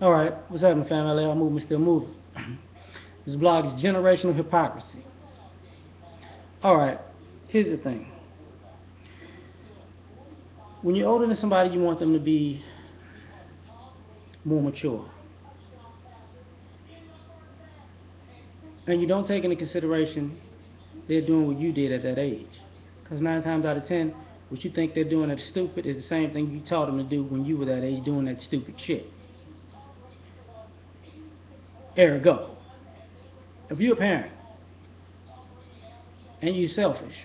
All right, what's happening, fam? L.A.R. movement still moving. This blog is generational hypocrisy. All right, here's the thing. When you're older than somebody, you want them to be more mature, and you don't take into consideration they're doing what you did at that age. Because 9 times out of 10, what you think they're doing that's stupid is the same thing you taught them to do when you were that age doing that stupid shit. Ergo, if you're a parent and you're selfish,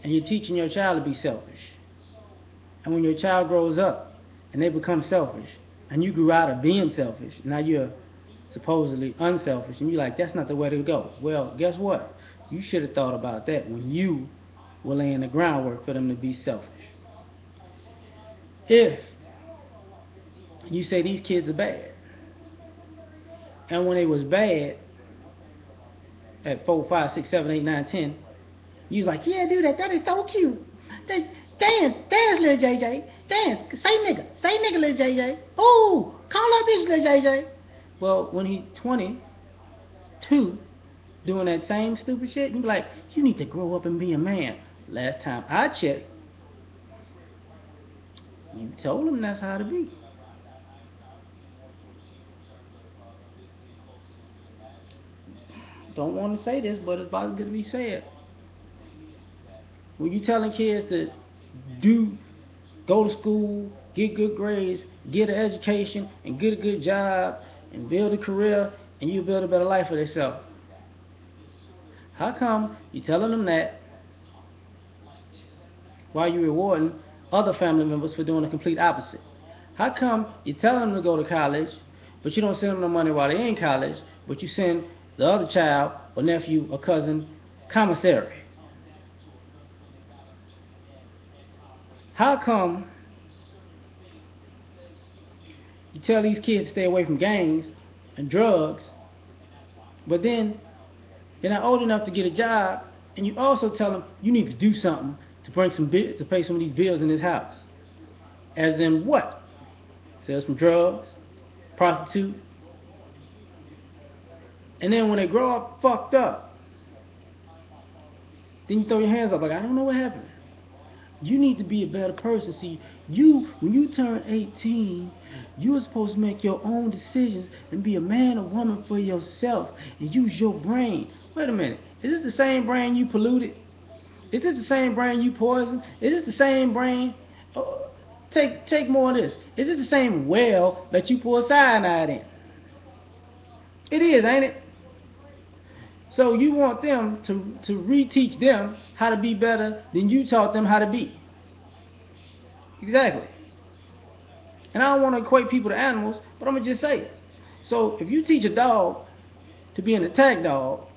and you're teaching your child to be selfish, and when your child grows up and they become selfish, and you grew out of being selfish, now you're supposedly unselfish, and you're like, that's not the way to go. Well, guess what? You should have thought about that when you were laying the groundwork for them to be selfish. If you say these kids are bad, and when they was bad at 4, 5, 6, 7, 8, 9, 10, you was like, yeah, do that. That is so cute. Dance, little JJ. Dance. Say nigga, little JJ. Ooh, call that bitch, little JJ. Well, when he's 22, doing that same stupid shit, you be like, you need to grow up and be a man. Last time I checked, you told him that's how to be. Don't want to say this, but it's about to be said. When you telling kids to do, go to school, get good grades, get an education, and get a good job, and build a career, and you build a better life for yourself, how come you telling them that while you rewarding other family members for doing the complete opposite? How come you telling them to go to college, but you don't send them no money while they're in college, but you send the other child or nephew or cousin commissary? How come you tell these kids to stay away from gangs and drugs, but then they're not old enough to get a job, and you also tell them you need to do something to bring to pay some of these bills in this house? As in what? Sell some drugs, prostitute, and then when they grow up fucked up, then you throw your hands up like, I don't know what happened. You need to be a better person. See, when you turn 18, you are supposed to make your own decisions and be a man or woman for yourself and use your brain. Wait a minute. Is this the same brain you polluted? Is this the same brain you poisoned? Is this the same brain? Take more of this. Is this the same well that you pour cyanide in? It is, ain't it? So you want them to reteach them how to be better than you taught them how to be. Exactly. And I don't want to equate people to animals, but I'm going to just say it. So if you teach a dog to be an attack dog,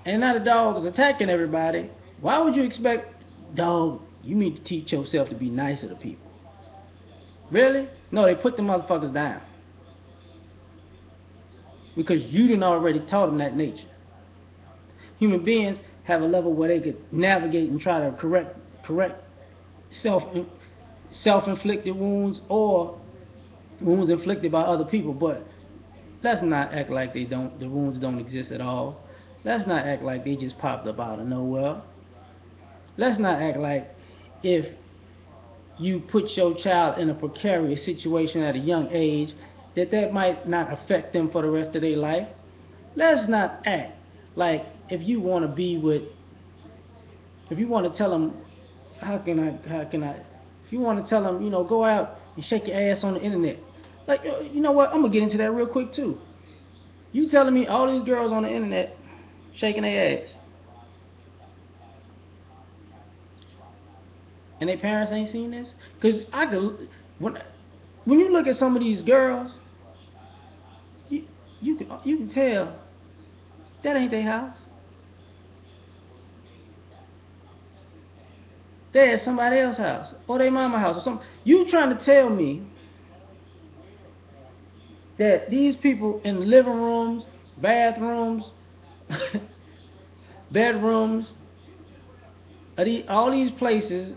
and now the dog is attacking everybody, why would you expect, dog, you need to teach yourself to be nicer to people? Really? No, they put the motherfuckers down. Because you didn't already taught them that nature. Human beings have a level where they could navigate and try to correct self-inflicted wounds or wounds inflicted by other people. But let's not act like the wounds don't exist at all. Let's not act like they just popped up out of nowhere. Let's not act like if you put your child in a precarious situation at a young age that might not affect them for the rest of their life. Let's not act like if you want to tell them, if you want to tell them, go out and shake your ass on the internet. Like, you know what? I'm going to get into that real quick too. You telling me all these girls on the internet shaking their ass, and their parents ain't seen this? Because when you look at some of these girls, you can tell that ain't their house. They're at somebody else's house or their mama's house or something. You trying to tell me that these people in the living rooms, bathrooms, bedrooms, all these places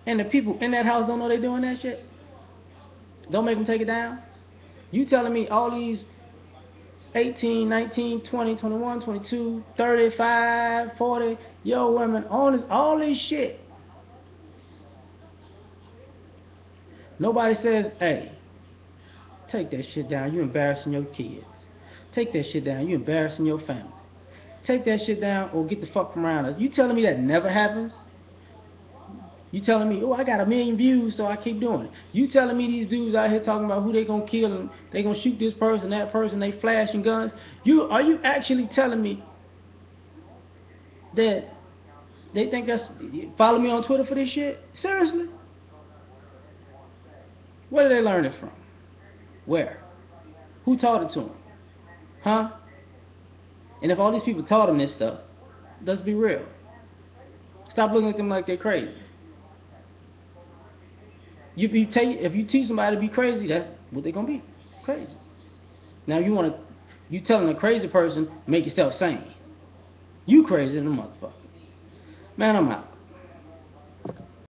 And the people in that house don't know they doing that shit? Don't make them take it down? You telling me all these 18, 19, 20, 21, 22, 35, 40 yo women on this, all this shit. Nobody says, hey, take that shit down, you embarrassing your kids. Take that shit down, you embarrassing your family. Take that shit down or get the fuck from around us. You telling me that never happens? You telling me, oh, I got 1,000,000 views, so I keep doing it. You telling me these dudes out here talking about who they gonna kill and they gonna shoot this person, that person, they flashing guns. Are you actually telling me that they think that's follow me on Twitter for this shit? Seriously? Where did they learn it from? Where? Who taught it to them? Huh? And if all these people taught them this stuff, let's be real. Stop looking at them like they're crazy. If you teach somebody to be crazy, that's what they're gonna be, crazy. Now you telling a crazy person, make yourself sane. You crazy than a motherfucker. Man, I'm out.